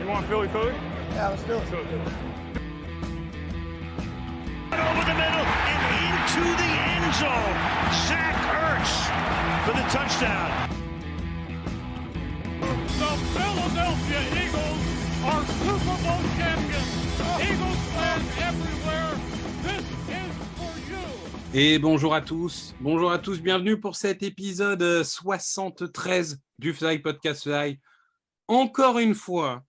want Philly? Yeah, let's do it. Over the middle and into the end zone. Zach Ertz for the touchdown. The Philadelphia Eagles are Super Bowl champions. Eagles fans everywhere. This is for you. Et bonjour à tous, bienvenue pour cet épisode 73 du Fly Podcast Fly. Encore une fois,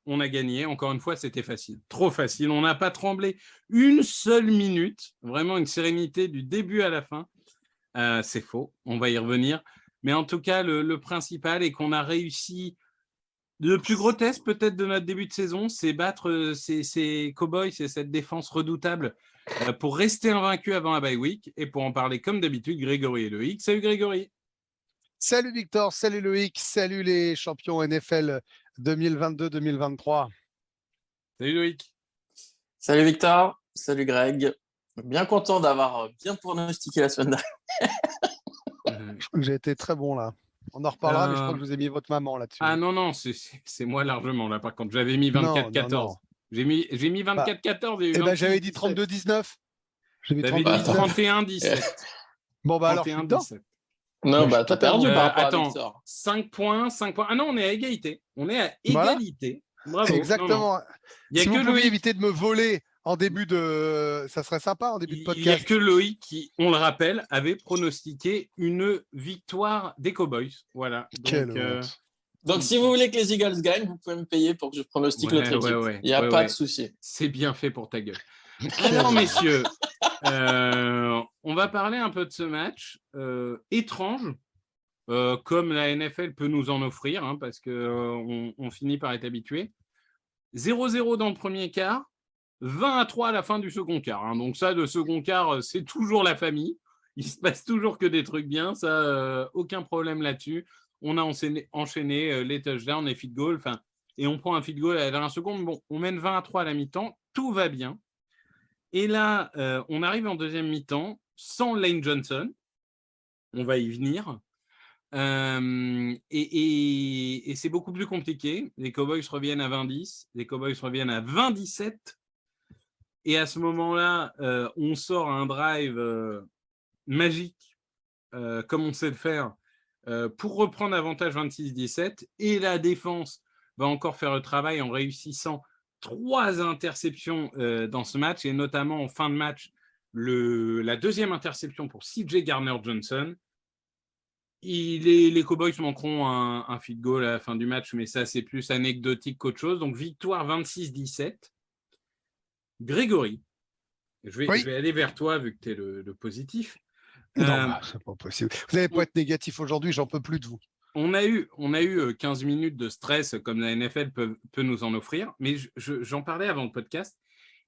on a gagné, encore une fois, c'était facile, trop facile, on n'a pas tremblé une seule minute, vraiment une sérénité du début à la fin. C'est faux, on va y revenir, mais en tout cas, le principal est qu'on a réussi. Le plus grotesque peut-être de notre début de saison, c'est battre ces Cowboys et cette défense redoutable pour rester invaincu avant la bye week. Et pour en parler comme d'habitude, Grégory et Loïc. Salut Grégory. Salut Victor, salut Loïc, salut les champions NFL 2022-2023. Salut Loïc. Salut Victor, salut Greg. Bien content d'avoir bien pronostiqué la semaine dernière. J'ai été très bon là. On en reparlera, mais je crois que je vous ai mis votre maman là-dessus. Ah non, c'est moi largement là. Par contre, j'avais mis 24-14. J'ai mis 24-14. Et ben j'avais dit 32-19. J'avais mis 31-17. Bon bah alors, 31-17. Non, bah t'as perdu par rapport à Victor. 5 points. Ah non, on est à égalité. Voilà. Bravo. Exactement. Il y a si que vous pouviez Loïc... éviter de me voler en début de... Ça serait sympa en début de podcast. Il n'y a que Loïc qui, on le rappelle, avait pronostiqué une victoire des Cowboys. Voilà. Donc, si vous voulez que les Eagles gagnent, vous pouvez me payer pour que je pronostique l'autre équipe. Il n'y a pas de souci. C'est bien fait pour ta gueule. Alors, messieurs, on va parler un peu de ce match étrange, comme la NFL peut nous en offrir, hein, parce qu'on finit par être habitué. 0-0 dans le premier quart, 20-3 à la fin du second quart. Hein. Donc ça, le second quart, c'est toujours la famille. Il se passe toujours que des trucs bien. Ça, aucun problème là-dessus. On a enchaîné les touchdowns, les field goals. Et on prend un field goal à la dernière seconde. Bon, on mène 20-3 à la mi-temps. Tout va bien. Et là, on arrive en deuxième mi-temps sans Lane Johnson. On va y venir. Et c'est beaucoup plus compliqué. Les Cowboys reviennent à 20-10. Les Cowboys reviennent à 20-17. Et à ce moment-là, on sort un drive magique, comme on sait le faire, pour reprendre avantage 26-17. Et la défense va encore faire le travail en réussissant 3 interceptions dans ce match, et notamment en fin de match, la deuxième interception pour CJ Gardner-Johnson. Les Cowboys manqueront un field goal à la fin du match, mais ça, c'est plus anecdotique qu'autre chose. Donc, victoire 26-17. Grégory, je vais aller vers toi vu que tu es le positif. Non, c'est pas possible. Vous n'allez pas être négatif aujourd'hui, j'en peux plus de vous. On a eu 15 minutes de stress comme la NFL peut nous en offrir, mais j'en parlais avant le podcast.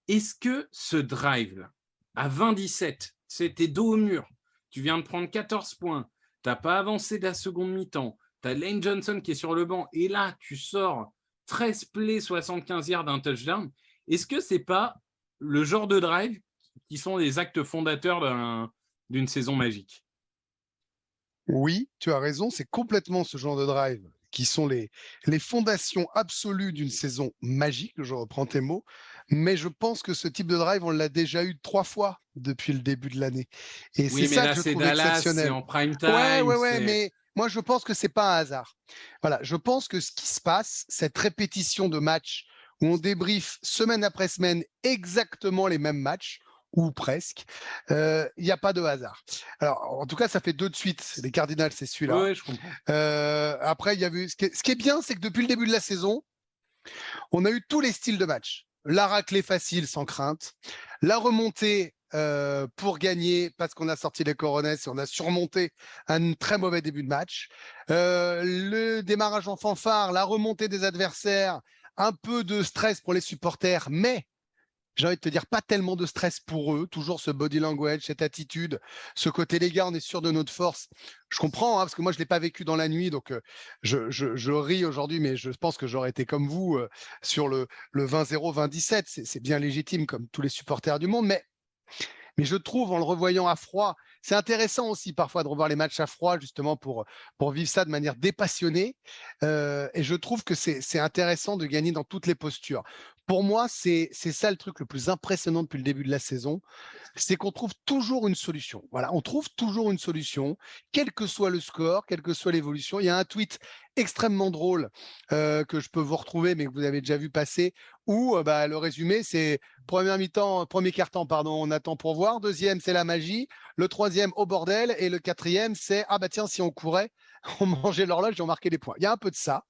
Est-ce que ce drive-là, à 20-17, c'était dos au mur, tu viens de prendre 14 points, tu n'as pas avancé de la seconde mi-temps, tu as Lane Johnson qui est sur le banc, et là, tu sors 13 plays, 75 yards d'un touchdown. Est-ce que ce n'est pas le genre de drive qui sont les actes fondateurs d'une saison magique? Oui, tu as raison, c'est complètement ce genre de drive qui sont les fondations absolues d'une saison magique, je reprends tes mots, mais je pense que ce type de drive, on l'a déjà eu 3 fois depuis le début de l'année. Et oui, c'est ça là, que je trouve Dallas, exceptionnel. C'est en prime time. Ouais, mais moi, je pense que c'est pas un hasard. Voilà, je pense que ce qui se passe, cette répétition de matchs où on débriefe semaine après semaine exactement les mêmes matchs, ou presque, il n'y a pas de hasard. Alors, en tout cas, ça fait 2 de suite. Les Cardinals, c'est celui-là. Oui, je comprends. Après, il y a eu... Ce qui est bien, c'est que depuis le début de la saison, on a eu tous les styles de match. La raclée facile, sans crainte. La remontée pour gagner, parce qu'on a sorti les Coronets et on a surmonté un très mauvais début de match. Le démarrage en fanfare, la remontée des adversaires, un peu de stress pour les supporters, mais j'ai envie de te dire, pas tellement de stress pour eux, toujours ce body language, cette attitude, ce côté, les gars, on est sûr de notre force. Je comprends, hein, parce que moi, je ne l'ai pas vécu dans la nuit, donc je ris aujourd'hui, mais je pense que j'aurais été comme vous sur le 20-0, 20-17. C'est bien légitime, comme tous les supporters du monde, mais Mais je trouve, en le revoyant à froid, c'est intéressant aussi parfois de revoir les matchs à froid, justement pour vivre ça de manière dépassionnée. Et je trouve que c'est intéressant de gagner dans toutes les postures. Pour moi, c'est ça le truc le plus impressionnant depuis le début de la saison, c'est qu'on trouve toujours une solution. Voilà, on trouve toujours une solution, quel que soit le score, quelle que soit l'évolution. Il y a un tweet extrêmement drôle que je peux vous retrouver, mais que vous avez déjà vu passer, où le résumé, c'est premier quart-temps, pardon, on attend pour voir. Deuxième, c'est la magie. Le troisième, au bordel. Et le quatrième, c'est ah bah tiens, si on courait, on mangeait l'horloge et on marquait les points. Il y a un peu de ça.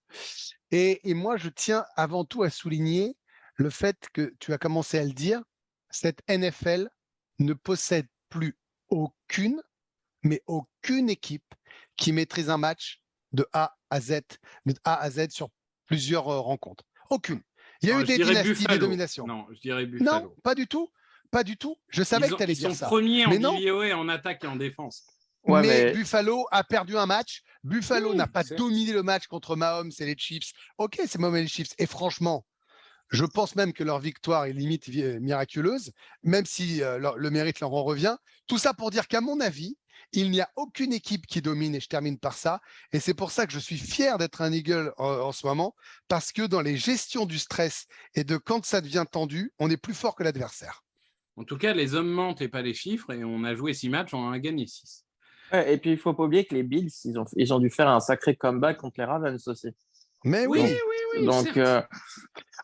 Et moi, je tiens avant tout à souligner le fait que tu as commencé à le dire, cette NFL ne possède plus aucune équipe qui maîtrise un match de A à Z sur plusieurs rencontres. Aucune. Il y a eu des dynasties, des dominations. Non, je dirais Buffalo. Non, pas du tout. Pas du tout. Je savais que tu allais dire ça. Ils sont premiers en DVOA en attaque et en défense. Ouais, mais Buffalo a perdu un match. Buffalo n'a pas dominé le match contre Mahomes et les Chiefs. Ok, c'est Mahomes et les Chiefs. Et franchement, je pense même que leur victoire est limite miraculeuse, même si le mérite leur en revient. Tout ça pour dire qu'à mon avis, il n'y a aucune équipe qui domine, et je termine par ça. Et c'est pour ça que je suis fier d'être un Eagle en ce moment, parce que dans les gestions du stress et de quand ça devient tendu, on est plus fort que l'adversaire. En tout cas, les hommes mentent et pas les chiffres, et on a joué 6 matchs, on en a gagné 6. Ouais, et puis, il ne faut pas oublier que les Bills, ils ont dû faire un sacré comeback contre les Ravens aussi. Mais oui. Donc,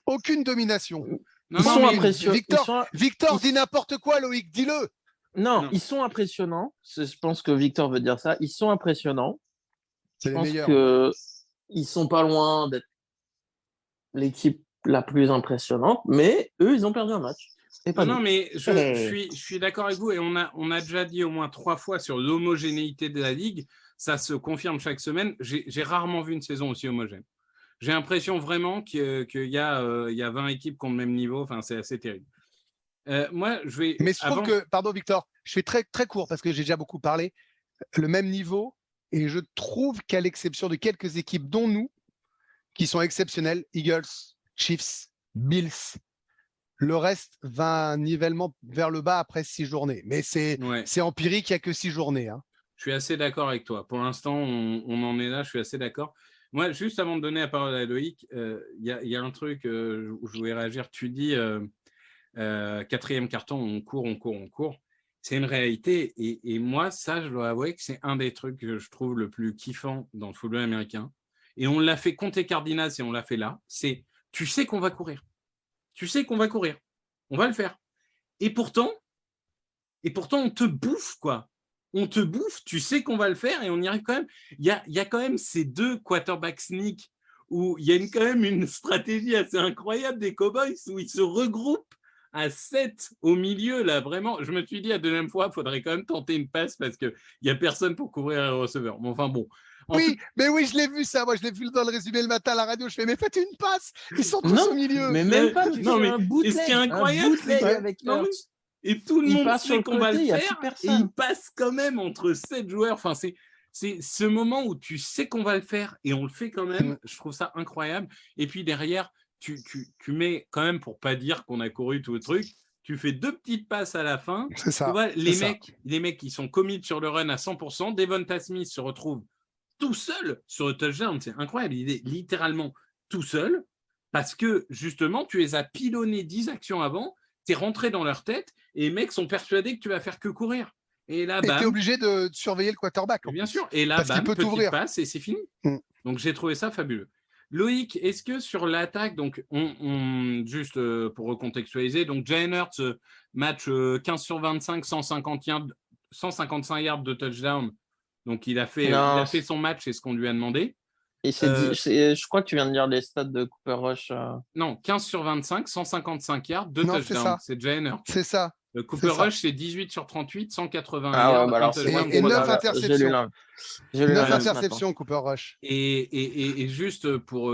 aucune domination. Ils sont impressionnants. Victor, dis n'importe quoi, Loïc, dis-le. Non, ils sont impressionnants. Je pense que Victor veut dire ça. Ils sont impressionnants. Je pense qu'ils sont pas loin d'être l'équipe la plus impressionnante, mais eux, ils ont perdu un match. Non, mais je suis d'accord avec vous, et on a déjà dit au moins 3 fois sur l'homogénéité de la Ligue. Ça se confirme chaque semaine. J'ai rarement vu une saison aussi homogène. J'ai l'impression vraiment qu'il y a 20 équipes qui ont le même niveau. Enfin, c'est assez terrible. Mais je trouve que, pardon Victor, je fais très, très court parce que j'ai déjà beaucoup parlé, le même niveau, et je trouve qu'à l'exception de quelques équipes, dont nous, qui sont exceptionnelles, Eagles, Chiefs, Bills, le reste va un nivellement vers le bas après 6 journées. Mais c'est empirique, il n'y a que 6 journées. Hein. Je suis assez d'accord avec toi. Pour l'instant, on en est là, je suis assez d'accord. Moi, juste avant de donner la parole à Loïc, il y a un truc où je voulais réagir. Tu dis 4e carton, on court. C'est une réalité. Et moi, ça, je dois avouer que c'est un des trucs que je trouve le plus kiffant dans le football américain. Et on l'a fait contre les Cardinals et on l'a fait là. C'est, tu sais qu'on va courir. Tu sais qu'on va courir. On va le faire. Et pourtant, on te bouffe, quoi. On te bouffe, tu sais qu'on va le faire et on y arrive quand même. Il y a quand même ces 2 quarterback sneak où il y a quand même une stratégie assez incroyable des Cowboys où ils se regroupent à 7 au milieu, là, vraiment. Je me suis dit, la deuxième fois, il faudrait quand même tenter une passe parce qu'il n'y a personne pour couvrir un receveur. Mais enfin, bon. Mais oui, je l'ai vu ça. Moi, je l'ai vu dans le résumé le matin à la radio. Je fais, mais faites une passe. Ils sont tous au milieu. Mais même pas. Un bootleg, et ce qui est incroyable, c'est et tout le monde sait qu'on va le faire et il passe quand même entre 7 joueurs. Enfin, c'est ce moment où tu sais qu'on va le faire et on le fait quand même. Je trouve ça incroyable. Et puis derrière, tu mets quand même, pour pas dire qu'on a couru tout le truc, tu fais 2 petites passes à la fin. C'est ça. Tu vois, les mecs qui sont commit sur le run à 100%, Devonta Smith se retrouve tout seul sur le touchdown. C'est incroyable. Il est littéralement tout seul parce que justement, tu les as pilonnés 10 actions avant, tu es rentré dans leur tête et les mecs sont persuadés que tu vas faire que courir. Et là, tu es obligé de surveiller le quarterback. Bien sûr. Et là, petite passe et c'est fini. Donc, j'ai trouvé ça fabuleux. Loïc, est-ce que sur l'attaque, donc juste pour recontextualiser, donc Jalen Hurts, match 15 sur 25, 155 yards de touchdown. Donc, il a fait son match, c'est ce qu'on lui a demandé. Et je crois que tu viens de dire les stats de Cooper Rush. Non, 15 sur 25, 155 yards, 2 touchdowns. C'est Jalen Hurts. C'est ça. Cooper Rush, c'est 18 sur 38, 180 yards. Et 9 interceptions. 9 interceptions, Cooper Rush. Et juste pour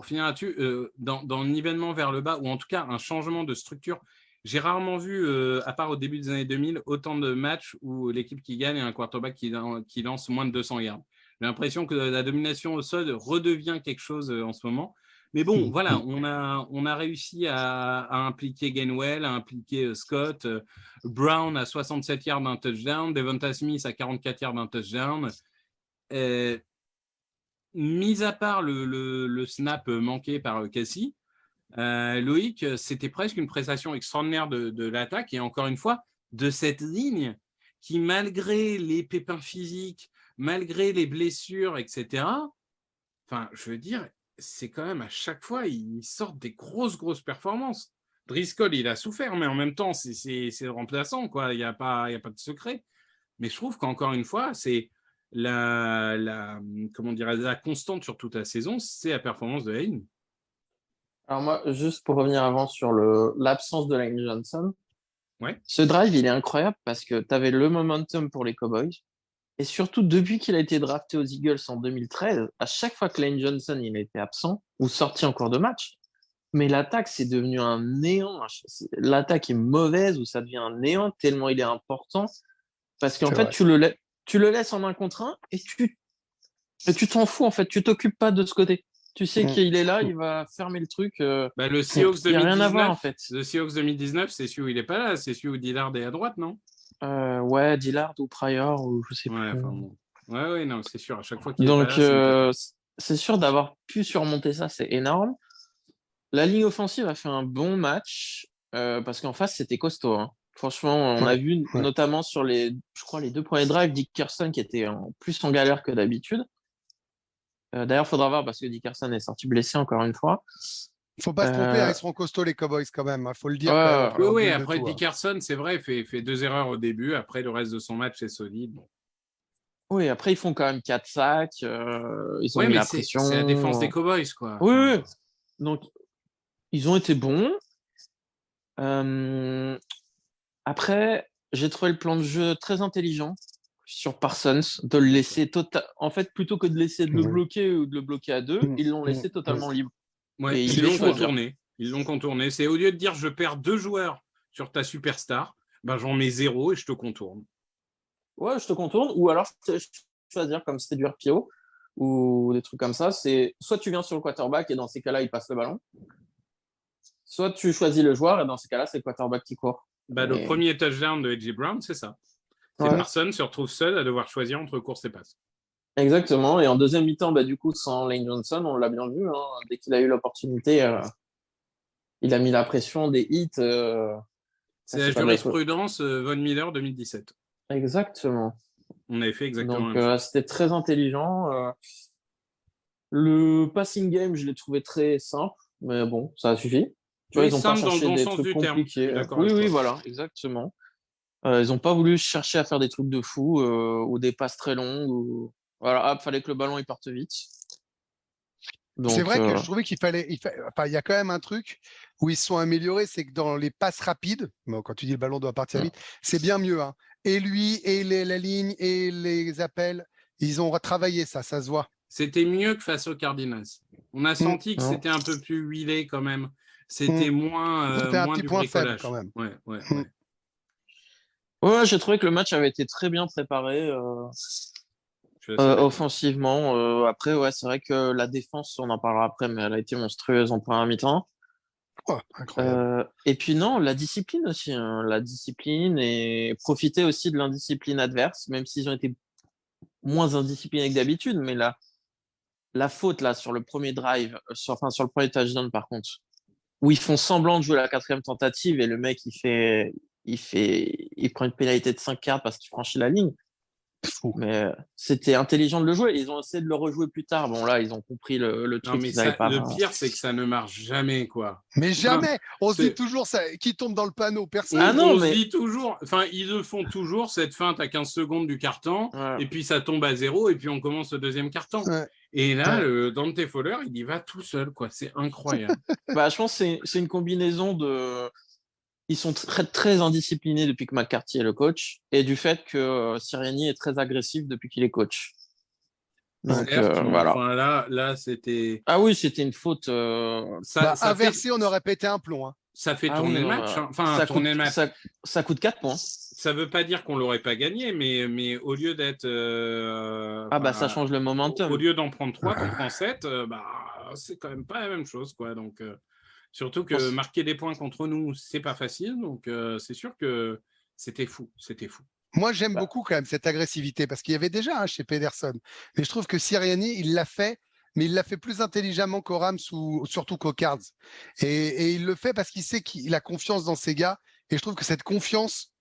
finir là-dessus, dans le nivellement vers le bas, ou en tout cas un changement de structure, j'ai rarement vu, à part au début des années 2000, autant de matchs où l'équipe qui gagne a un quarterback qui lance moins de 200 yards. J'ai l'impression que la domination au sol redevient quelque chose en ce moment. Mais bon, voilà, on a réussi à impliquer Gainwell, à impliquer Scott, Brown à 67 yards d'un touchdown, Devonta Smith à 44 yards d'un touchdown. Mis à part le snap manqué par Cassie, Loïc, c'était presque une prestation extraordinaire de l'attaque et encore une fois, de cette ligne qui, malgré les pépins physiques, malgré les blessures, etc., enfin, je veux dire, c'est quand même à chaque fois, ils sortent des grosses performances. Driscoll, il a souffert, mais en même temps, c'est le remplaçant, quoi. Il n'y a pas de secret. Mais je trouve qu'encore une fois, c'est comment dirais, la constante sur toute la saison, c'est la performance de Lane. Alors moi, juste pour revenir avant sur l'absence de Lane Johnson, ouais. Ce drive, il est incroyable parce que tu avais le momentum pour les Cowboys. Et surtout, depuis qu'il a été drafté aux Eagles en 2013, à chaque fois que Lane Johnson il a été absent ou sorti en cours de match, mais l'attaque, c'est devenu un néant. L'attaque est mauvaise ou ça devient un néant tellement il est important. Parce qu'en fait, tu le laisses en 1 contre 1 et tu t'en fous, en fait. Tu t'occupes pas de ce côté. Tu sais qu'il est là, il va fermer le truc. Le Seahawks 2019, rien à voir, en fait. Le Seahawks 2019, c'est celui où il n'est pas là, c'est celui où Dillard est à droite, non? Ouais, Dillard ou Pryor, ou je sais plus. Bon. Ouais, non, c'est sûr, à chaque fois qu'il Donc, est pas là, c'est sûr d'avoir pu surmonter ça, c'est énorme. La ligne offensive a fait un bon match, parce qu'en face, c'était costaud. Hein. Franchement, on a vu notamment sur les 2 premiers drives, Dickerson qui était plus en galère que d'habitude. D'ailleurs, il faudra voir parce que Dickerson est sorti blessé encore une fois. Il faut pas se tromper, ils seront costauds les Cowboys quand même, il faut le dire. Oui, après Dickerson, c'est vrai, fait 2 erreurs au début, après le reste de son match est solide. Oui, après ils font quand même 4 sacs, ils ont mis la pression. C'est la défense des Cowboys, quoi. Oui. Donc, ils ont été bons. Après, j'ai trouvé le plan de jeu très intelligent sur Parsons, de le laisser en fait, plutôt que de laisser de le bloquer ou de le bloquer à 2, ils l'ont laissé totalement libre. Ouais, et ils l'ont contourné. C'est au lieu de dire je perds 2 joueurs sur ta superstar, j'en mets 0 et je te contourne. Ouais, je te contourne, ou alors choisir comme c'était du RPO ou des trucs comme ça, c'est soit tu viens sur le quarterback et dans ces cas-là, il passe le ballon, soit tu choisis le joueur et dans ces cas-là, c'est le quarterback qui court. Le premier touchdown de A.J. Brown, c'est ça. Parsons se retrouve seul à devoir choisir entre course et passe. Exactement. Et en deuxième mi-temps, du coup, sans Lane Johnson, on l'a bien vu. Hein, dès qu'il a eu l'opportunité, il a mis la pression des hits. C'est la jurisprudence Von Miller 2017. Exactement. On avait fait exactement. Donc, c'était très intelligent. Le passing game, je l'ai trouvé très simple, mais bon, ça a suffi. Tu vois, ils ont pas cherché des trucs compliqués. Oui, voilà, exactement. Ils n'ont pas voulu chercher à faire des trucs de fou ou des passes très longues. Voilà, fallait que le ballon il parte vite. C'est vrai que je trouvais il y a quand même un truc où ils se sont améliorés, c'est que dans les passes rapides, quand tu dis le ballon doit partir vite, c'est bien mieux. Hein. Et lui, et la ligne, et les appels, ils ont retravaillé ça se voit. C'était mieux que face aux Cardinals. On a senti que c'était un peu plus huilé quand même. C'était moins, c'était un moins petit du point bricolage. faible quand même. Ouais, j'ai trouvé que le match avait été très bien préparé offensivement. Après, c'est vrai que la défense, on en parlera après, mais elle a été monstrueuse en première mi-temps. Incroyable. Et puis non, la discipline aussi. Hein, la discipline et profiter aussi de l'indiscipline adverse, même s'ils ont été moins indisciplinés que d'habitude. Mais la faute là sur le premier drive, sur le premier touchdown par contre, où ils font semblant de jouer la 4e tentative et le mec il prend une pénalité de 5 yards parce qu'il franchit la ligne. Mais c'était intelligent de le jouer. Ils ont essayé de le rejouer plus tard. Bon, là, ils ont compris le truc. Le pire, c'est que ça ne marche jamais, quoi. Mais jamais. On se dit toujours ça, qui tombe dans le panneau. Personne. Se dit toujours. Enfin, ils le font toujours cette feinte à 15 secondes du carton, et puis ça tombe à 0, et puis on commence le deuxième carton. Et là, Dante Fowler, il y va tout seul, quoi. C'est incroyable. Je pense que c'est une combinaison de. Ils sont très, très indisciplinés depuis que McCarthy est le coach et du fait que Sirianni est très agressif depuis qu'il est coach. Donc, voilà. Enfin, là, c'était. Ah oui, c'était une faute. Inversé, on aurait pété un plomb. Hein. Ça fait tourner le match. Enfin, tourner le match. Ça coûte 4 points. Ça ne veut pas dire qu'on ne l'aurait pas gagné, mais au lieu d'être. Ça change le momentum. Au lieu d'en prendre 3, on prend 7. c'est quand même pas la même chose, quoi. Donc, surtout que marquer des points contre nous, c'est pas facile. Donc, c'est sûr que c'était fou. Moi, j'aime beaucoup quand même cette agressivité parce qu'il y avait déjà chez Pedersen. Mais je trouve que Sirianni, il l'a fait, mais il l'a fait plus intelligemment qu'au Rams ou surtout qu'au Cards. Et il le fait parce qu'il sait qu'il a confiance dans ses gars. Et je trouve que cette confiance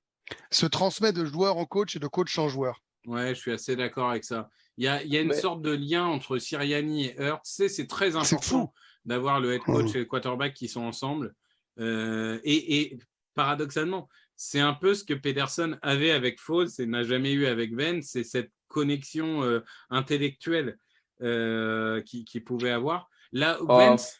se transmet de joueur en coach et de coach en joueur. Ouais, je suis assez d'accord avec ça. Il y a une sorte de lien entre Sirianni et Hurts. C'est très important d'avoir le head coach et le quarterback qui sont ensemble. Et paradoxalement, c'est un peu ce que Pedersen avait avec Foles et n'a jamais eu avec Vance, c'est cette connexion intellectuelle qu'il pouvait avoir. Là, Vance,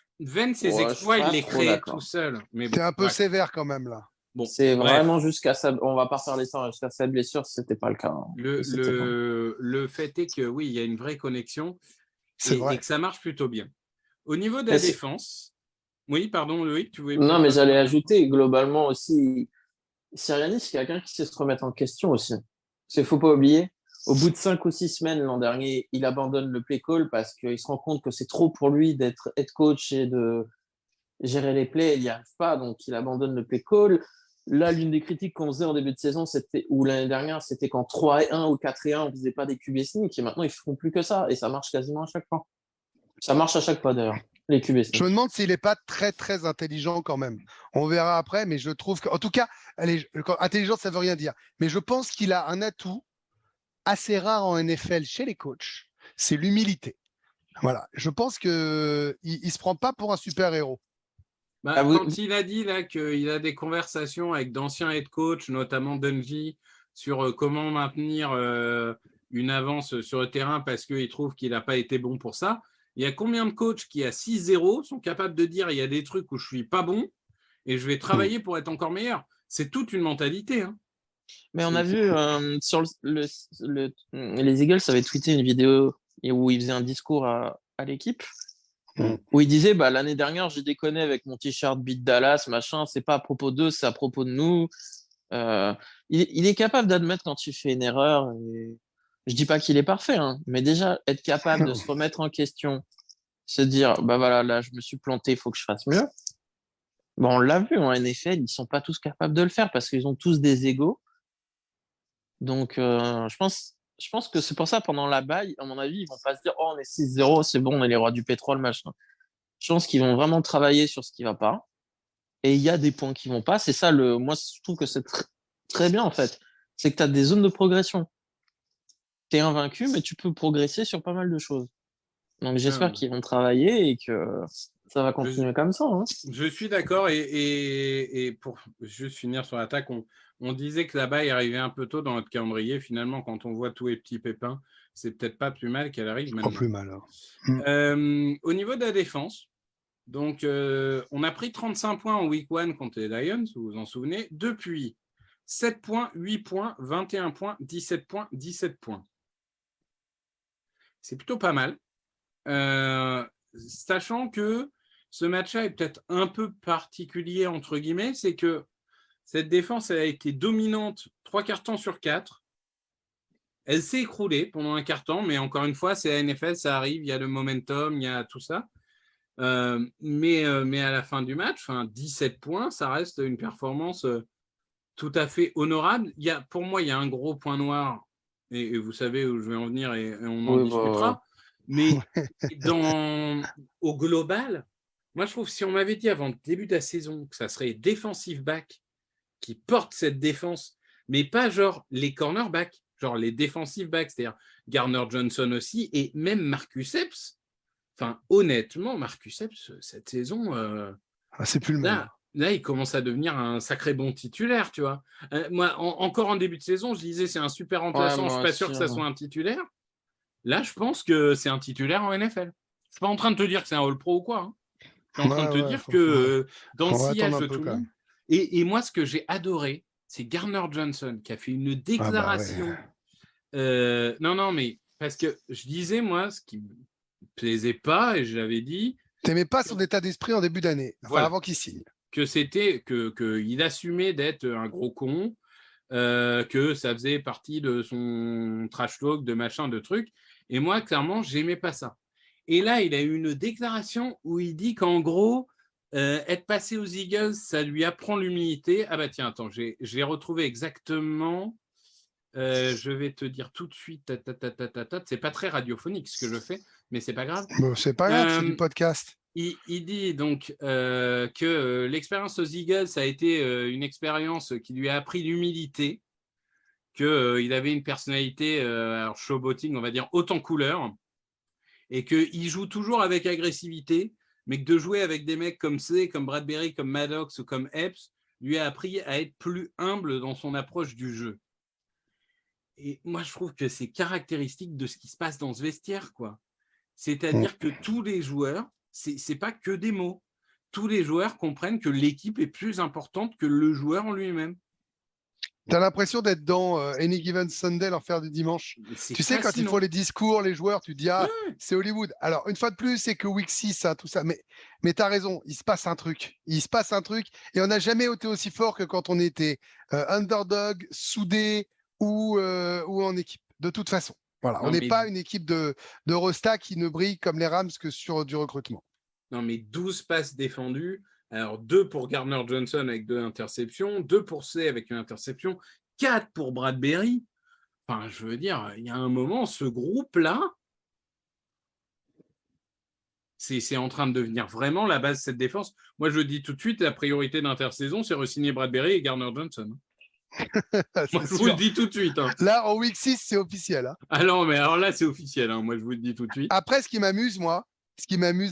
ses exploits, il les créait tout seul. C'est un peu sévère quand même, là. Bon, c'est vraiment jusqu'à sa... On va pas reparler ça jusqu'à sa blessure, c'était pas le cas. Le fait est que oui, il y a une vraie connexion et que ça marche plutôt bien. Au niveau de la défense, oui, pardon Loïc, tu voulais... Non, mais j'allais ajouter globalement aussi, Sirianni, c'est quelqu'un qui sait se remettre en question aussi. Il faut pas oublier, au bout de 5 ou 6 semaines l'an dernier, il abandonne le play call parce qu'il se rend compte que c'est trop pour lui d'être head coach et de gérer les plays, il n'y arrive pas, donc il abandonne le play call. Là, l'une des critiques qu'on faisait en début de saison, ou l'année dernière, c'était qu'en 3-1 ou 4-1, on ne faisait pas des QB sneak, et maintenant, ils ne font plus que ça, et ça marche quasiment à chaque fois. Ça marche à chaque fois, d'ailleurs, les QB sneak. Je me demande s'il n'est pas très, très intelligent quand même. On verra après, mais je trouve que... En tout cas, intelligent, ça ne veut rien dire. Mais je pense qu'il a un atout assez rare en NFL chez les coachs, c'est l'humilité. Voilà, je pense qu'il ne se prend pas pour un super-héros. Quand il a dit là qu'il a des conversations avec d'anciens head coach, notamment Dungy, sur comment maintenir une avance sur le terrain parce qu'il trouve qu'il n'a pas été bon pour ça, il y a combien de coachs qui à 6-0 sont capables de dire il y a des trucs où je ne suis pas bon et je vais travailler pour être encore meilleur. C'est toute une mentalité. Hein. Mais on a vu sur les Eagles avaient tweeté une vidéo où il faisait un discours à l'équipe. Où il disait l'année dernière j'ai déconné avec mon t-shirt Beat Dallas machin, c'est pas à propos d'eux, c'est à propos de nous. Il est capable d'admettre quand il fait une erreur et je dis pas qu'il est parfait mais déjà être capable de se remettre en question, se dire voilà, là je me suis planté, il faut que je fasse mieux. On l'a vu en NFL, ils sont pas tous capables de le faire parce qu'ils ont tous des égos. Donc je pense que c'est pour ça, pendant la bye, à mon avis, ils vont pas se dire « Oh, on est 6-0, c'est bon, on est les rois du pétrole, machin. » Je pense qu'ils vont vraiment travailler sur ce qui va pas. Et il y a des points qui vont pas. C'est ça, moi, je trouve que c'est très bien, en fait. C'est que tu as des zones de progression. Tu es invaincu, mais tu peux progresser sur pas mal de choses. Donc, j'espère qu'ils vont travailler et que ça va continuer comme ça. Je suis d'accord. Et pour juste finir sur l'attaque, on disait que la bye arrivait un peu tôt dans notre calendrier. Finalement, quand on voit tous les petits pépins, c'est peut-être pas plus mal qu'elle arrive maintenant. Plus mal. Au niveau de la défense, donc on a pris 35 points en week 1 contre les Lions, vous vous en souvenez. Depuis, 7 points, 8 points, 21 points, 17 points, 17 points. C'est plutôt pas mal. Sachant que ce match-là est peut-être un peu particulier, entre guillemets, c'est que cette défense elle a été dominante 3 quarts temps sur 4. Elle s'est écroulée pendant un quart temps, mais encore une fois, c'est la NFL, ça arrive, il y a le momentum, il y a tout ça. Mais à la fin du match, 17 points, ça reste une performance tout à fait honorable. Pour moi, il y a un gros point noir, et vous savez où je vais en venir, et on en discutera. Mais au global, moi, je trouve que si on m'avait dit avant le début de la saison que ça serait defensive back qui porte cette défense, mais pas genre les cornerbacks, genre les defensive backs, c'est-à-dire Garner Johnson aussi, et même Marcus Epps. Honnêtement, Marcus Epps, cette saison, c'est plus le même. Là, il commence à devenir un sacré bon titulaire, tu vois. Moi, encore en début de saison, je disais c'est un super remplaçant, je suis pas sûr que ça soit un titulaire. Là, je pense que c'est un titulaire en NFL. Je suis pas en train de te dire que c'est un All-Pro ou quoi. Je suis en train de te dire que dans le sillage de tout le monde. Et moi, ce que j'ai adoré, c'est Garner Johnson qui a fait une déclaration. Non, mais parce que je disais, moi, ce qui me plaisait pas, et je l'avais dit. T'aimais pas son état d'esprit en début d'année, avant qu'il signe. Que c'était qu'il assumait d'être un gros con, que ça faisait partie de son trash talk, de machin, de trucs. Et moi, clairement, j'aimais pas ça. Et là, il a eu une déclaration où il dit qu'en gros, être passé aux Eagles, ça lui apprend l'humilité. Ah bah tiens, attends, j'ai retrouvé exactement. Je vais te dire tout de suite. C'est pas très radiophonique ce que je fais, mais c'est pas grave. Bon, c'est pas grave, c'est du podcast. Il dit donc que l'expérience aux Eagles a été une expérience qui lui a appris l'humilité, qu'il avait une personnalité alors showboating, on va dire, haute en couleur, et qu'il joue toujours avec agressivité, mais que de jouer avec des mecs comme comme Bradbury, comme Maddox ou comme Epps, lui a appris à être plus humble dans son approche du jeu. Et moi, je trouve que c'est caractéristique de ce qui se passe dans ce vestiaire, quoi. C'est-à-dire que tous les joueurs, c'est pas que des mots. Tous les joueurs comprennent que l'équipe est plus importante que le joueur en lui-même. Tu as l'impression d'être dans Any Given Sunday, l'enfer du dimanche. Tu sais, quand ils font les discours, les joueurs, tu te dis, ah, c'est Hollywood. Alors, une fois de plus, c'est que Week 6, tout ça. Mais tu as raison, il se passe un truc. Il se passe un truc. Et on n'a jamais été aussi fort que quand on était underdog, soudé ou en équipe. De toute façon. Voilà. Non, on n'est pas une équipe de Rosta qui ne brille comme les Rams que sur du recrutement. Non, mais 12 passes défendues. Alors, 2 pour Gardner Johnson avec 2 interceptions, 2 pour C avec une interception, 4 pour Bradbury. Enfin, je veux dire, il y a un moment, ce groupe-là, c'est en train de devenir vraiment la base de cette défense. Moi, je le dis tout de suite, la priorité d'intersaison, c'est re-signer Bradbury et Gardner Johnson. Moi, je vous le dis tout de suite. Hein. Là, en Week 6, c'est officiel. Hein. Ah non, mais alors là, c'est officiel. Hein. Moi, je vous le dis tout de suite. Après, ce qui m'amuse,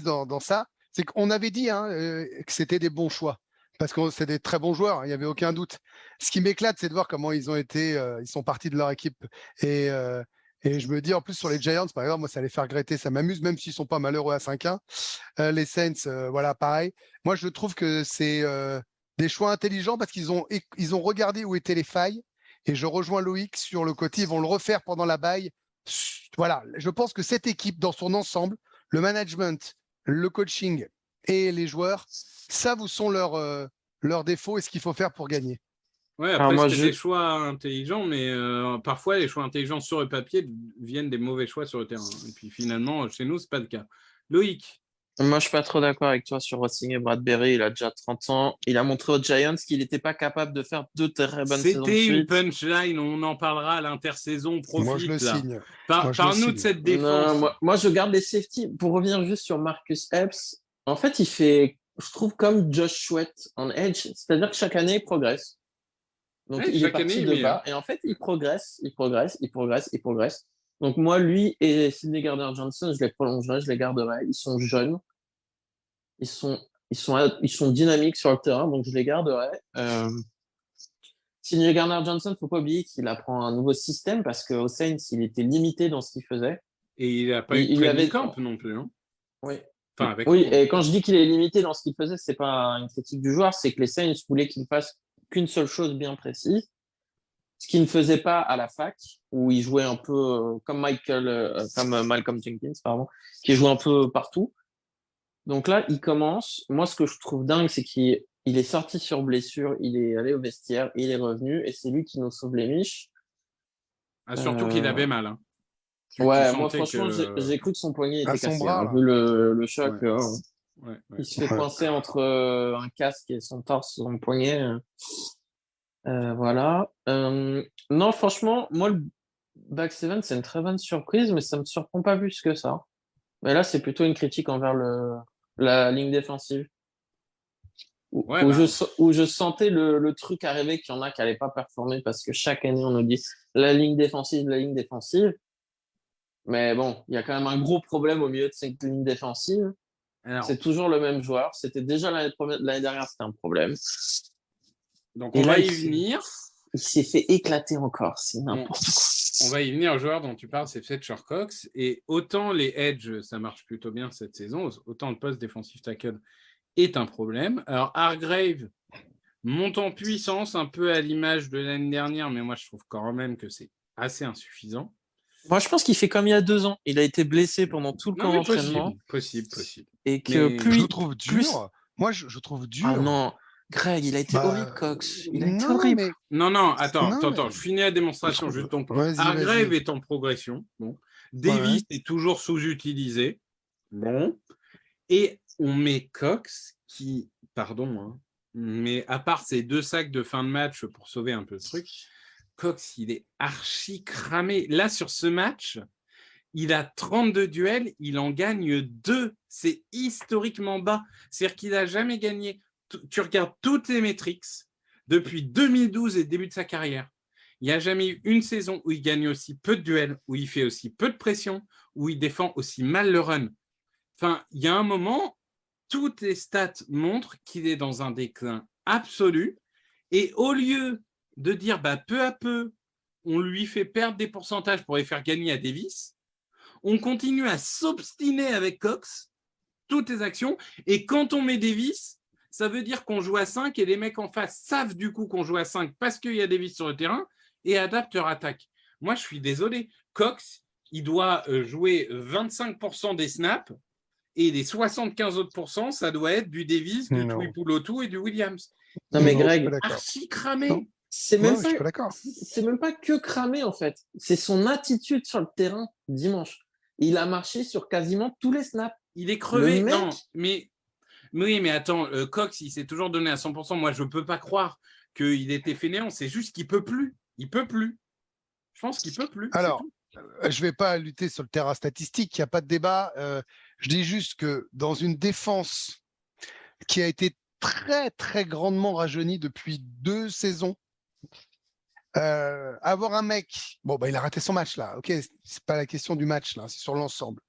dans ça, c'est qu'on avait dit que c'était des bons choix. Parce que c'est des très bons joueurs, il n'y avait aucun doute. Ce qui m'éclate, c'est de voir comment ils sont partis de leur équipe. Et je me dis, en plus, sur les Giants, par exemple, moi, ça les fait regretter. Ça m'amuse, même s'ils ne sont pas malheureux à 5-1. Les Saints, voilà, pareil. Moi, je trouve que c'est des choix intelligents parce qu'ils ont regardé où étaient les failles. Et je rejoins Loïc sur le côté, ils vont le refaire pendant la bye. Voilà, je pense que cette équipe, dans son ensemble, le management, le coaching et les joueurs, ça vous sont leurs défauts et ce qu'il faut faire pour gagner. Ouais, après, c'est des choix intelligents, mais parfois, les choix intelligents sur le papier viennent des mauvais choix sur le terrain. Et puis finalement, chez nous, ce n'est pas le cas. Loïc? Moi, je ne suis pas trop d'accord avec toi sur re-signer Bradbury. Il a déjà 30 ans. Il a montré aux Giants qu'il n'était pas capable de faire 2 très bonnes saisons de suite. C'était une punchline. On en parlera à l'intersaison. Profite, moi, je le signe. Parle-nous de cette défense. Non, moi, je garde les safety. Pour revenir juste sur Marcus Epps, en fait, il fait, je trouve, comme Josh Sweat en edge. C'est-à-dire que chaque année, il progresse. Donc, il est parti de bas. Et en fait, il progresse. Donc, moi, lui et Sidney Gardner-Johnson, je les prolongerai, je les garderai. Ils sont jeunes. Ils sont dynamiques sur le terrain, donc je les garderai. Sidney Gardner-Johnson, il ne faut pas oublier qu'il apprend un nouveau système parce qu'au Saints, il était limité dans ce qu'il faisait. Et il n'a pas eu de training camp non plus. Hein. Oui. Enfin, et quand je dis qu'il est limité dans ce qu'il faisait, ce n'est pas une critique du joueur, c'est que les Saints voulaient qu'il fasse qu'une seule chose bien précise, ce qu'il ne faisait pas à la fac, où il jouait un peu comme Malcolm Jenkins, qui jouait un peu partout. Donc là, il commence. Moi, ce que je trouve dingue, c'est qu'il est sorti sur blessure, il est allé au vestiaire, il est revenu, et c'est lui qui nous sauve les miches. Surtout qu'il avait mal. Hein. Ouais, moi, franchement, j'ai cru que son poignet était cassé. Vu le choc, il se fait coincer entre un casque et son torse, son poignet. Voilà. Non, franchement, moi, le back 7, c'est une très bonne surprise, mais ça ne me surprend pas plus que ça. Mais là, c'est plutôt une critique envers la ligne défensive. Où je sentais le truc arriver qu'il y en a qui n'allaient pas performer parce que chaque année, on nous dit la ligne défensive. Mais bon, il y a quand même un gros problème au milieu de cette ligne défensive. Alors, c'est toujours le même joueur. C'était déjà l'année dernière, c'était un problème. Donc, on va y venir. Il s'est fait éclater encore. C'est n'importe quoi. On va y venir, le joueur dont tu parles, c'est Fletcher Cox. Et autant les edge, ça marche plutôt bien cette saison, autant le poste défensif tackle est un problème. Alors, Hargrave monte en puissance un peu à l'image de l'année dernière, mais moi, je trouve quand même que c'est assez insuffisant. Moi, je pense qu'il fait comme il y a 2 ans. Il a été blessé pendant tout le camp d'entraînement. Possible. Et que je trouve dur. Moi, je trouve dur. Ah non, Greg, il a été horrible, Cox. Il a été horrible. Mais... Non, attends. Je finis la démonstration juste donc. Hargrave est en progression. Bon. Davis est toujours sous-utilisé. Bon. Et on met Cox qui, pardon, hein, mais à part ces 2 sacs de fin de match pour sauver un peu le truc, Cox, il est archi cramé. Là, sur ce match, il a 32 duels, il en gagne 2. C'est historiquement bas. C'est-à-dire qu'il n'a jamais gagné. Tu regardes toutes les métriques depuis 2012 et le début de sa carrière. Il n'y a jamais eu une saison où il gagne aussi peu de duels, où il fait aussi peu de pression, où il défend aussi mal le run. Enfin, il y a un moment, toutes les stats montrent qu'il est dans un déclin absolu. Et au lieu de dire peu à peu, on lui fait perdre des pourcentages pour les faire gagner à Davis, on continue à s'obstiner avec Cox, toutes les actions. Et quand on met Davis, ça veut dire qu'on joue à 5 et les mecs en face savent du coup qu'on joue à 5 parce qu'il y a Davis sur le terrain et adaptent leur attaque. Moi, je suis désolé. Cox, il doit jouer 25% des snaps et les 75 autres pourcents, ça doit être du Davis, du Tuipulotu et du Williams. Non, mais Greg, archi cramé. C'est même pas que cramé en fait. C'est son attitude sur le terrain dimanche. Il a marché sur quasiment tous les snaps. Il est crevé. Non, mais oui, mais attends, Cox, il s'est toujours donné à 100%. Moi, je ne peux pas croire qu'il était fainéant. C'est juste qu'il ne peut plus. Il ne peut plus. Je pense qu'il ne peut plus. Alors, je ne vais pas lutter sur le terrain statistique. Il n'y a pas de débat. Je dis juste que dans une défense qui a été très, très grandement rajeunie depuis 2 saisons, avoir un mec, il a raté son match là, ok, c'est pas la question du match là, c'est sur l'ensemble.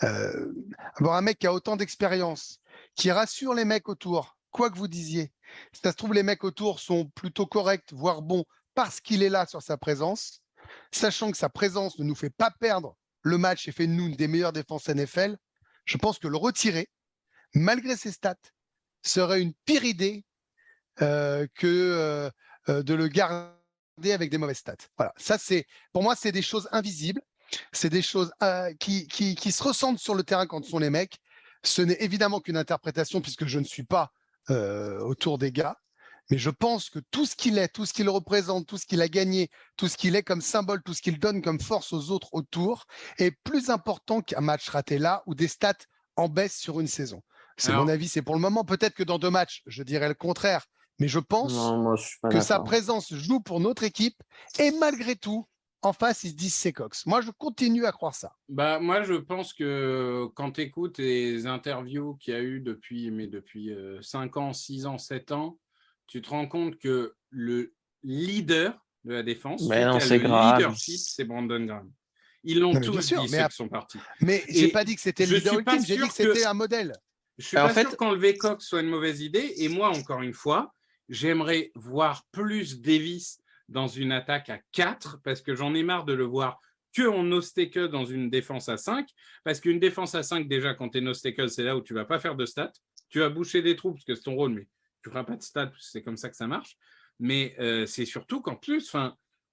Avoir un mec qui a autant d'expérience, qui rassure les mecs autour, quoi que vous disiez, si ça se trouve les mecs autour sont plutôt corrects, voire bons, parce qu'il est là sur sa présence, sachant que sa présence ne nous fait pas perdre le match et fait de nous une des meilleures défenses NFL, je pense que le retirer, malgré ses stats, serait une pire idée que de le garder avec des mauvaises stats. Voilà, ça c'est pour moi c'est des choses invisibles, c'est des choses qui se ressentent sur le terrain quand sont les mecs. Ce n'est évidemment qu'une interprétation puisque je ne suis pas autour des gars, mais je pense que tout ce qu'il est, tout ce qu'il représente, tout ce qu'il a gagné, tout ce qu'il est comme symbole, tout ce qu'il donne comme force aux autres autour est plus important qu'un match raté là ou des stats en baisse sur une saison. C'est mon avis, c'est pour le moment. Peut-être que dans 2 matchs, je dirais le contraire. Mais je pense que sa présence joue pour notre équipe et malgré tout, en face, ils se disent c'est Cox. Moi, je continue à croire ça. Moi, je pense que quand tu écoutes les interviews qu'il y a eu depuis 5 ans, 6 ans, 7 ans, tu te rends compte que le leader de la défense, leadership, c'est Brandon Graham. Ils l'ont tous dit, ceux qui sont partis. Mais je n'ai pas dit que c'était le leader ultime, j'ai dit que c'était un modèle. Je suis pas sûr qu'enlever Cox soit une mauvaise idée. Et moi, encore une fois, j'aimerais voir plus Davis dans une attaque à 4 parce que j'en ai marre de le voir que en no-stackle dans une défense à 5. Parce qu'une défense à 5, déjà, quand tu es no-stackle, c'est là où tu ne vas pas faire de stats. Tu vas boucher des trous parce que c'est ton rôle, mais tu ne feras pas de stats parce que c'est comme ça que ça marche. Mais c'est surtout qu'en plus,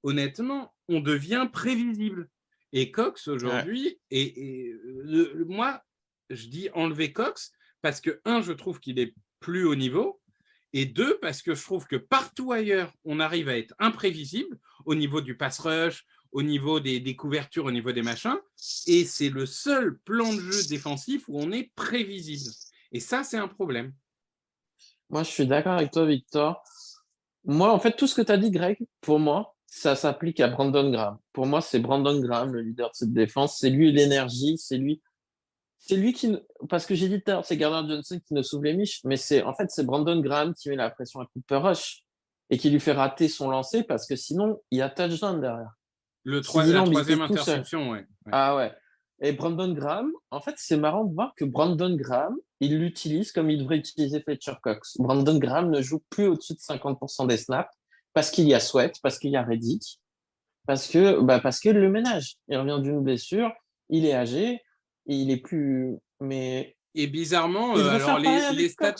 honnêtement, on devient prévisible. Et Cox, aujourd'hui, moi, je dis enlever Cox parce que, 1, je trouve qu'il est plus haut niveau. Et 2, parce que je trouve que partout ailleurs, on arrive à être imprévisible au niveau du pass rush, au niveau des couvertures, au niveau des machins. Et c'est le seul plan de jeu défensif où on est prévisible. Et ça, c'est un problème. Moi, je suis d'accord avec toi, Victor. Moi, en fait, tout ce que tu as dit, Greg, pour moi, ça s'applique à Brandon Graham. Pour moi, c'est Brandon Graham, le leader de cette défense. C'est lui l'énergie, c'est lui qui, parce que j'ai dit tout à l'heure, c'est Gardner Johnson qui nous sauve les miches, mais c'est Brandon Graham qui met la pression à Cooper Rush et qui lui fait rater son lancer parce que sinon, il y a touchdown derrière. La troisième interception, ouais. Ah ouais. Et Brandon Graham, en fait, c'est marrant de voir que Brandon Graham, il l'utilise comme il devrait utiliser Fletcher Cox. Brandon Graham ne joue plus au-dessus de 50% des snaps parce qu'il y a Sweat, parce qu'il y a Reddick, parce que le ménage. Il revient d'une blessure, il est âgé, et il est plus. Mais et bizarrement, alors les stats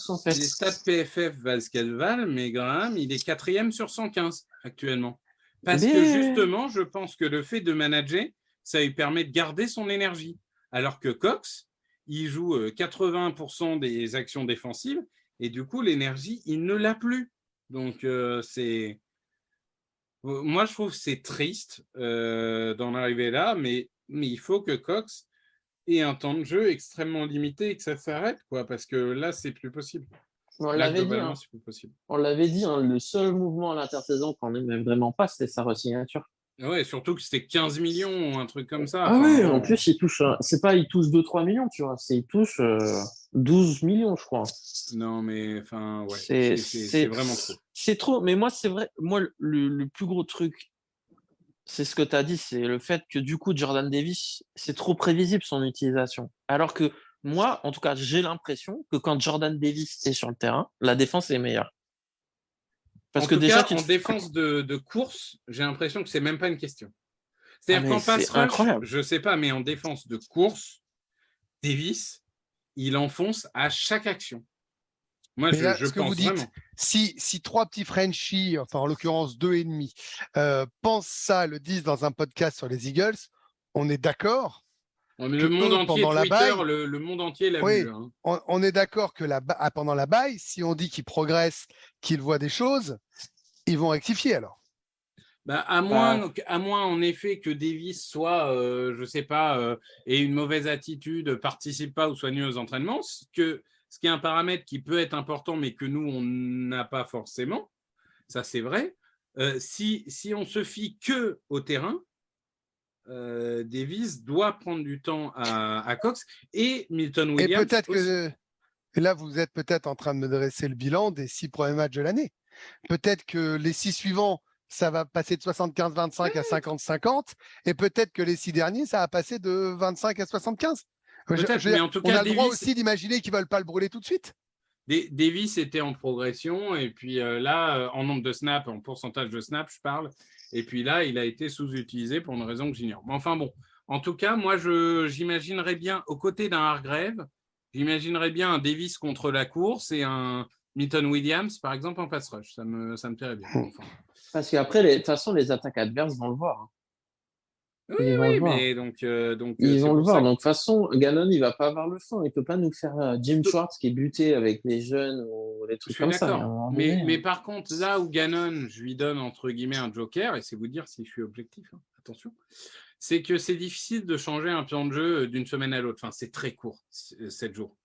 PFF valent ce qu'elles valent, mais Graham, il est 4e sur 115 actuellement. Parce que justement, je pense que le fait de manager, ça lui permet de garder son énergie. Alors que Cox, il joue 80% des actions défensives et du coup, l'énergie, il ne l'a plus. Donc, c'est. Moi, je trouve que c'est triste d'en arriver là, mais il faut que Cox et un temps de jeu extrêmement limité et que ça s'arrête, quoi, parce que là, c'est plus possible. On Là, l'avait dit, globalement, hein. c'est plus possible. On l'avait dit, hein, le seul mouvement à l'intersaison qu'on n'aimait vraiment pas, c'était sa re-signature. Ouais, surtout que c'était 15 millions ou un truc comme ça. Ah Enfin, oui, bon. en plus, il touche, c'est pas, il touche 2-3 millions, tu vois, il touche 12 millions, je crois. Non, mais enfin, ouais, C'est c'est vraiment trop. C'est trop, mais moi, c'est vrai, moi, le plus gros truc, c'est ce que tu as dit, c'est le fait que du coup, Jordan Davis, c'est trop prévisible son utilisation. Alors que moi, en tout cas, j'ai l'impression que quand Jordan Davis est sur le terrain, la défense est meilleure. Parce En que tout déjà, cas, en défense de course, j'ai l'impression que c'est même pas une question. C'est-à-dire mais qu'en pass c'est rush, incroyable. je sais pas, mais en défense de course, Davis, il enfonce à chaque action. Moi, Mais là, je ce que vous pense dites, vraiment. si trois petits Frenchies, enfin en l'occurrence 2,5, pensent ça, le disent dans un podcast sur les Eagles, on est d'accord Mais que le monde eux, entier, pendant la Twitter, bye, le monde entier l'a oui, vu. Hein. on est d'accord que pendant la bye, si on dit qu'ils progressent, qu'ils voient des choses, ils vont rectifier alors. Bah, à moins en effet que Davis soit, je sais pas, ait une mauvaise attitude, participe pas ou soit nul aux entraînements, ce qui est un paramètre qui peut être important, mais que nous, on n'a pas forcément. Ça, c'est vrai. Si on se fie que au terrain, Davis doit prendre du temps à Cox et Milton Et Williams peut-être aussi. que là, vous êtes peut-être en train de me dresser le bilan des 6 premiers matchs de l'année. Peut-être que les 6 suivants, ça va passer de 75-25 à 50-50. Et peut-être que les 6 derniers, ça va passer de 25 à 75. Peut-être, mais en tout On cas, a le droit Davis, aussi d'imaginer qu'ils ne veulent pas le brûler tout de suite. Davis était en progression, et puis là, en nombre de snaps, en pourcentage de snaps, je parle, et puis là, il a été sous-utilisé pour une raison que j'ignore. Mais enfin bon, en tout cas, moi, j'imaginerais bien, aux côtés d'un Hargrave, j'imaginerais bien un Davis contre la course et un Milton Williams, par exemple, en pass rush. Ça me plairait bien. Enfin. Parce qu'après, de toute façon, les attaques adverses vont le voir. Hein. Ils vont le voir. Mais donc Ils c'est vont le pour voir. ça. Donc, de toute façon, Gannon, il va pas avoir le fond. Il peut pas nous faire Jim Schwartz qui est buté avec les jeunes ou des Je trucs suis comme ça. d'accord. Mais par contre, là où Gannon, je lui donne entre guillemets un joker, et c'est vous dire si je suis objectif, hein, attention, c'est que c'est difficile de changer un plan de jeu d'une semaine à l'autre. Enfin, c'est très court, 7 jours.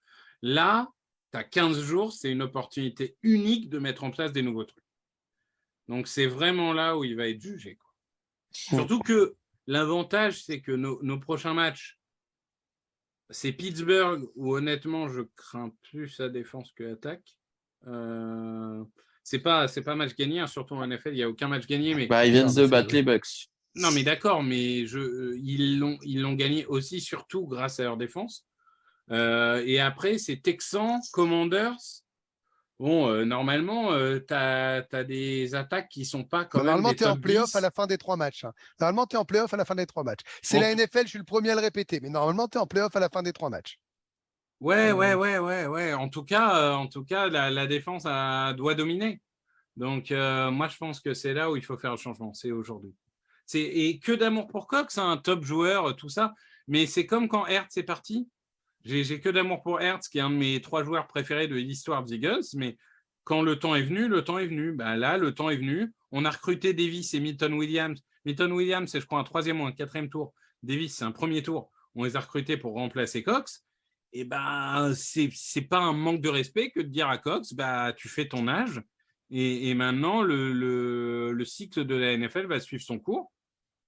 Là, tu as 15 jours, c'est une opportunité unique de mettre en place des nouveaux trucs. Donc, c'est vraiment là où il va être jugé. Quoi. Surtout que l'avantage, c'est que nos prochains matchs, c'est Pittsburgh, où honnêtement, je crains plus sa défense que l'attaque. C'est pas match gagné, hein, surtout en NFL, il n'y a aucun match gagné. Mais... Ils viennent de battre les Bucks. Non, mais d'accord, mais ils l'ont gagné aussi, surtout grâce à leur défense. Et après, c'est Texans, Commanders. Bon, normalement, tu as des attaques qui ne sont pas quand même des top 10. Normalement, tu es en playoff à la fin des 3 matchs. Hein. Normalement, tu es en playoff à la fin des 3 matchs. C'est la NFL, je suis le premier à le répéter, mais normalement, tu es en playoff à la fin des 3 matchs. Ouais. En tout cas, la défense doit dominer. Donc, moi, je pense que c'est là où il faut faire le changement. C'est aujourd'hui. Et que d'amour pour Cox, hein, un top joueur, tout ça. Mais c'est comme quand Hertz est parti. J'ai que d'amour pour Hertz, qui est un de mes 3 joueurs préférés de l'histoire des Eagles. Mais quand le temps est venu, le temps est venu. Ben là, le temps est venu. On a recruté Davis et Milton Williams. Milton Williams, c'est, je crois, un 3e ou un 4e tour. Davis, c'est un 1er tour. On les a recrutés pour remplacer Cox. Et ben, c'est pas un manque de respect que de dire à Cox, bah, tu fais ton âge. Et maintenant, le cycle de la NFL va suivre son cours.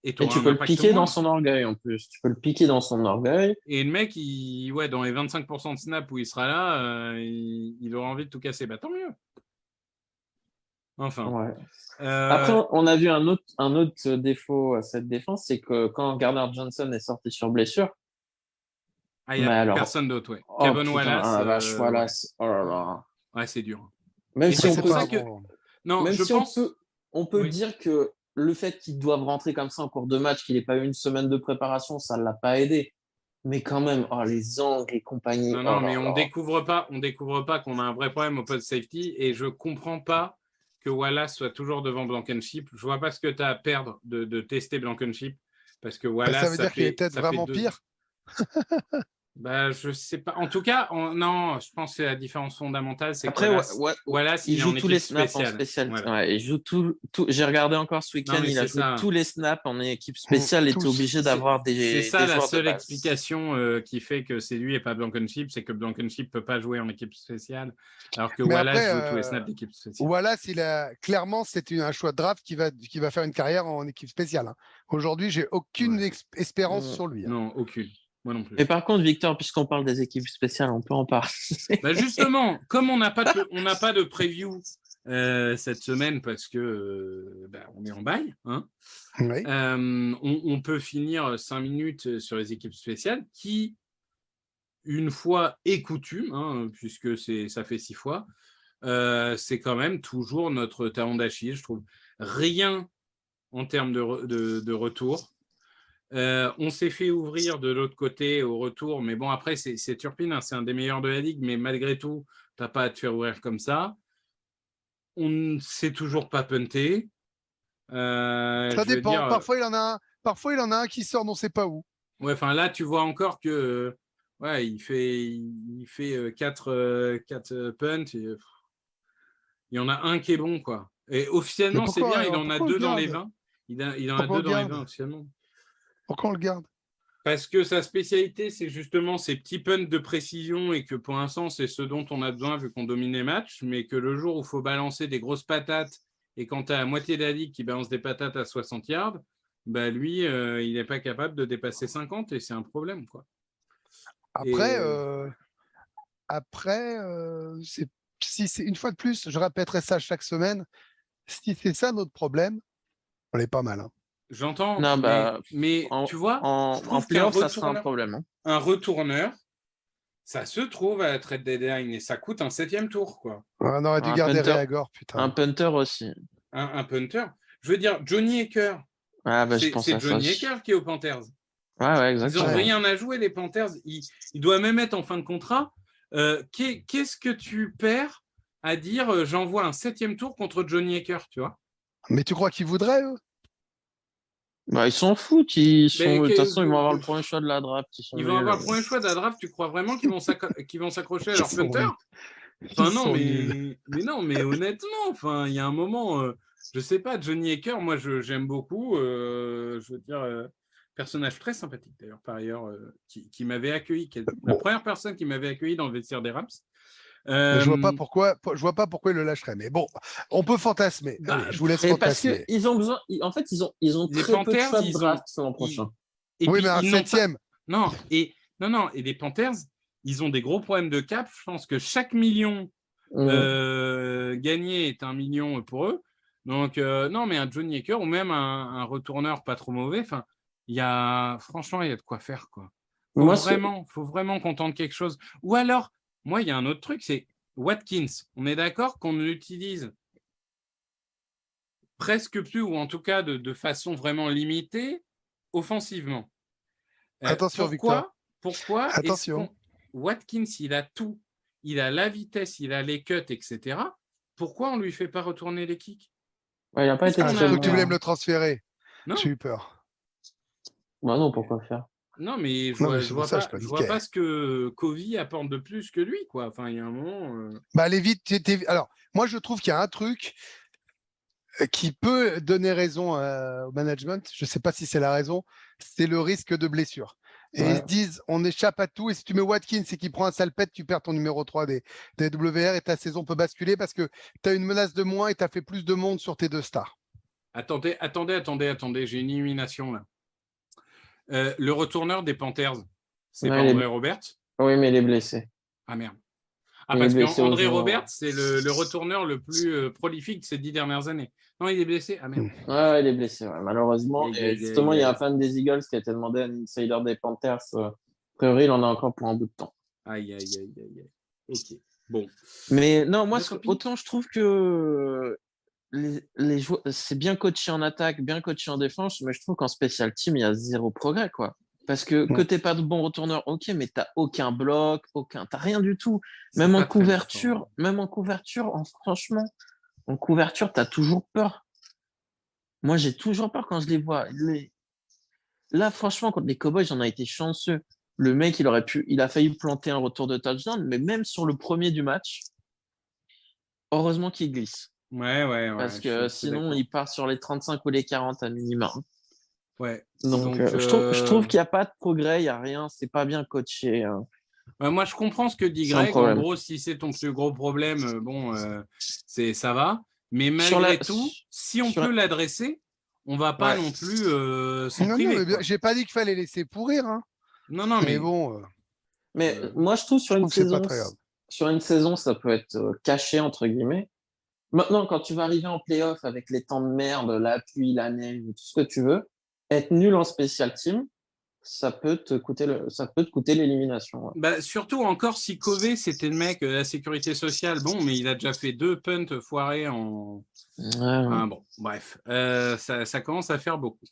Et tu peux le piquer dans son orgueil en plus. Tu peux le piquer dans son orgueil. Et le mec, dans les 25% de snap où il sera là, il aura envie de tout casser. Bah, tant mieux. Enfin. Ouais. Après, on a vu un autre défaut à cette défense, c'est que quand Gardner Johnson est sorti sur blessure, il n'y a personne d'autre, ouais. Kevin Wallace. Wallace. Oh là là. Ouais, c'est dur. Même si on peut... Non, même je si pense... on peut dire que le fait qu'ils doivent rentrer comme ça en cours de match, qu'il n'ait pas eu une semaine de préparation, ça ne l'a pas aidé. Mais quand même, les angles et compagnie. Non, mais on découvre pas qu'on a un vrai problème au post safety, et je comprends pas que Wallace soit toujours devant Blankenship. Je vois pas ce que tu as à perdre de tester Blankenship, parce que Wallace, ça veut dire qu'il est peut-être vraiment pire. Bah, je sais pas. En tout cas, non, je pense que la différence fondamentale, c'est que Après, Wallace, il il est joue en tous les équipe snaps en spéciale. spécial. Voilà. Ouais, il joue tout. J'ai regardé encore ce week-end, mais il a c'est joué ça. tous les snaps en équipe spéciale. Il était tous. obligé d'avoir C'est des ça la joueurs de seule base. explication qui fait que c'est lui et pas Blankenship, c'est que Blankenship peut pas jouer en équipe spéciale, alors que Mais Wallace après, joue tous les snaps d'équipe spéciale. Wallace, clairement, c'est un choix de draft qui va faire une carrière en équipe spéciale. Aujourd'hui, j'ai aucune espérance sur lui. Non, aucune. Moi non plus. Mais par contre, Victor, puisqu'on parle des équipes spéciales, on peut en parler. Bah justement, comme on n'a pas de preview cette semaine parce que on est en bail, hein, Oui. on peut finir 5 minutes sur les équipes spéciales qui, une fois est coutume, hein, puisque ça fait 6 fois, c'est quand même toujours notre talon d'Achille, je trouve. Rien en termes de retour. On s'est fait ouvrir de l'autre côté au retour, mais bon, après, c'est Turpin, hein, c'est un des meilleurs de la ligue, mais malgré tout, tu n'as pas à te faire ouvrir comme ça. On ne sait toujours pas punter. Ça dépend. Parfois, il en a un qui sort, on ne sait pas où. Ouais, enfin là, tu vois encore que il fait 4 punts. Et, il y en a un qui est bon, quoi. Et officiellement, c'est bien, il en a 2 dans les 20. Il en a 2 dans les 20 officiellement. Pourquoi on le garde? Parce que sa spécialité, c'est justement ces petits punts de précision et que pour l'instant, c'est ce dont on a besoin vu qu'on domine les matchs, mais que le jour où il faut balancer des grosses patates et quand tu as la moitié de la ligue qui balance des patates à 60 yards, bah lui, il n'est pas capable de dépasser 50 et c'est un problème, quoi. Après, si c'est une fois de plus, je répéterai ça chaque semaine, si c'est ça notre problème, on est pas mal. Hein. J'entends, Non, mais tu vois, en playoff, ça sera un problème. Hein. Un retourneur, ça se trouve à la trade deadline et ça coûte un 7e tour, quoi. On aurait dû garder Reagor, putain. Un punter aussi. Un punter. Je veux dire, Johnny Hekker. C'est Johnny Hekker qui est aux Panthers. Ouais, exactement. Ils n'ont rien à jouer, les Panthers. Il doit même être en fin de contrat. Qu'est-ce que tu perds à dire j'envoie un 7e tour contre Johnny Hekker, tu vois? Mais tu crois qu'ils voudraient, eux? Ils s'en foutent. De toute façon, ils vont avoir le premier choix de la draft. Ils vont avoir le premier choix de la draft. Tu crois vraiment qu'ils vont s'accrocher à leur punter? Enfin, non, mais honnêtement, enfin, il y a un moment, je sais pas, Johnny Hekker, moi, j'aime beaucoup. Je veux dire, personnage très sympathique d'ailleurs, par ailleurs, qui m'avait accueilli, la première personne qui m'avait accueilli dans le vestiaire des Rams. Je vois pas pourquoi il le lâcherait. Mais bon, on peut fantasmer. Allez, je vous laisse fantasmer. Parce qu'ils ont besoin. En fait, ils ont très peu de choix de draft l'an prochain. Oui, mais un 7e. Non, et les Panthers, ils ont des gros problèmes de cap. Je pense que chaque million gagné est 1 million pour eux. Donc, non, mais un Johnny Hekker ou même un retourneur pas trop mauvais. Enfin, franchement, il y a de quoi faire, quoi. Faut vraiment qu'on tente quelque chose. Ou alors, moi, il y a un autre truc, c'est Watkins. On est d'accord qu'on l'utilise presque plus, ou en tout cas de façon vraiment limitée, offensivement. Attention, Victor. Pourquoi Attention. Watkins, il a tout. Il a la vitesse, il a les cuts, etc. Pourquoi on ne lui fait pas retourner les kicks? Il n'a pas été tu voulais me le transférer. Non. J'ai eu peur. Non, pourquoi faire? Non, mais je vois pas ce que Covey apporte de plus que lui, quoi. Enfin, il y a un moment. Allez vite. Alors, moi, je trouve qu'il y a un truc qui peut donner raison au management. Je ne sais pas si c'est la raison. C'est le risque de blessure. Et ils se disent, on échappe à tout. Et si tu mets Watkins et qu'il prend un salpette, tu perds ton numéro 3 des WR et ta saison peut basculer parce que tu as une menace de moins et tu as fait plus de monde sur tes 2 stars. Attendez. J'ai une illumination là. Le retourneur des Panthers, c'est pas André Roberts? Oui, mais il est blessé. Ah merde. Parce qu'André Roberts, c'est le retourneur le plus prolifique de ces 10 dernières années. Non, il est blessé. Ah merde. Ouais, il est blessé, malheureusement. Justement, il y a un fan des Eagles qui a été demandé à un insider des Panthers. A priori, il en a encore pour un bout de temps. Aïe. Ok. Bon. Mais non, moi, autant je trouve que les joueurs, c'est bien coaché en attaque, bien coaché en défense, mais je trouve qu'en special team, il y a 0 progrès, quoi. Parce que t'es pas de bon retourneur, ok, mais t'as aucun bloc, t'as rien du tout. Même en couverture, franchement, en couverture, t'as toujours peur. Moi, j'ai toujours peur quand je les vois. Là, franchement, contre les Cowboys, j'en ai été chanceux. Le mec, il a failli planter un retour de touchdown, mais même sur le premier du match, heureusement qu'il glisse. Ouais. Parce que sinon, il part sur les 35 ou les 40 à minima. Ouais. Donc je trouve qu'il n'y a pas de progrès, il n'y a rien, c'est pas bien coaché. Moi, je comprends ce que dit Greg. En gros, si c'est ton plus gros problème, ça va. Mais malgré tout, si on peut l'adresser, on va pas non plus s'en priver. Non, j'ai pas dit qu'il fallait laisser pourrir. Hein. Non, mais bon. Mais moi, je trouve sur une saison, ça peut être caché, entre guillemets. Maintenant, quand tu vas arriver en play-off avec les temps de merde, la pluie, la neige, tout ce que tu veux, être nul en special team, ça peut te coûter l'élimination. Ouais. Bah, surtout encore si Covey, c'était le mec de la sécurité sociale, mais il a déjà fait 2 punts foirés en... bon, bref, ça commence à faire beaucoup.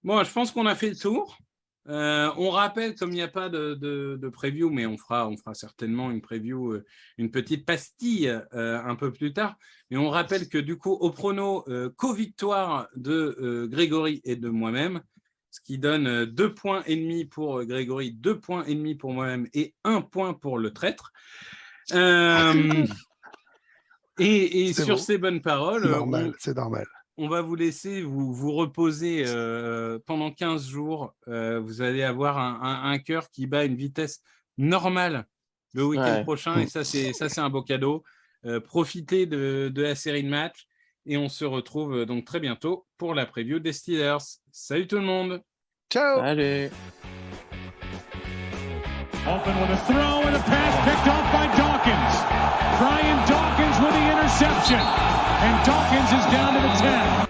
Bon, je pense qu'on a fait le tour. On rappelle, comme il n'y a pas de preview, mais on fera certainement une preview, une petite pastille un peu plus tard. Mais on rappelle que du coup, au prono, co-victoire de Grégory et de moi-même, ce qui donne 2,5 points pour Grégory, 2,5 points pour moi-même et 1 point pour le traître. Et sur ces bonnes paroles, c'est normal. On va vous laisser vous reposer pendant 15 jours. Vous allez avoir un cœur qui bat une vitesse normale le week-end prochain. Et ça, c'est un beau cadeau. Profitez de la série de matchs. Et on se retrouve donc très bientôt pour la preview des Steelers. Salut tout le monde. Ciao. Allez. Open with a throw and a pass picked off by Dawkins. Brian Dawkins with the interception. And Dawkins is down to the 10.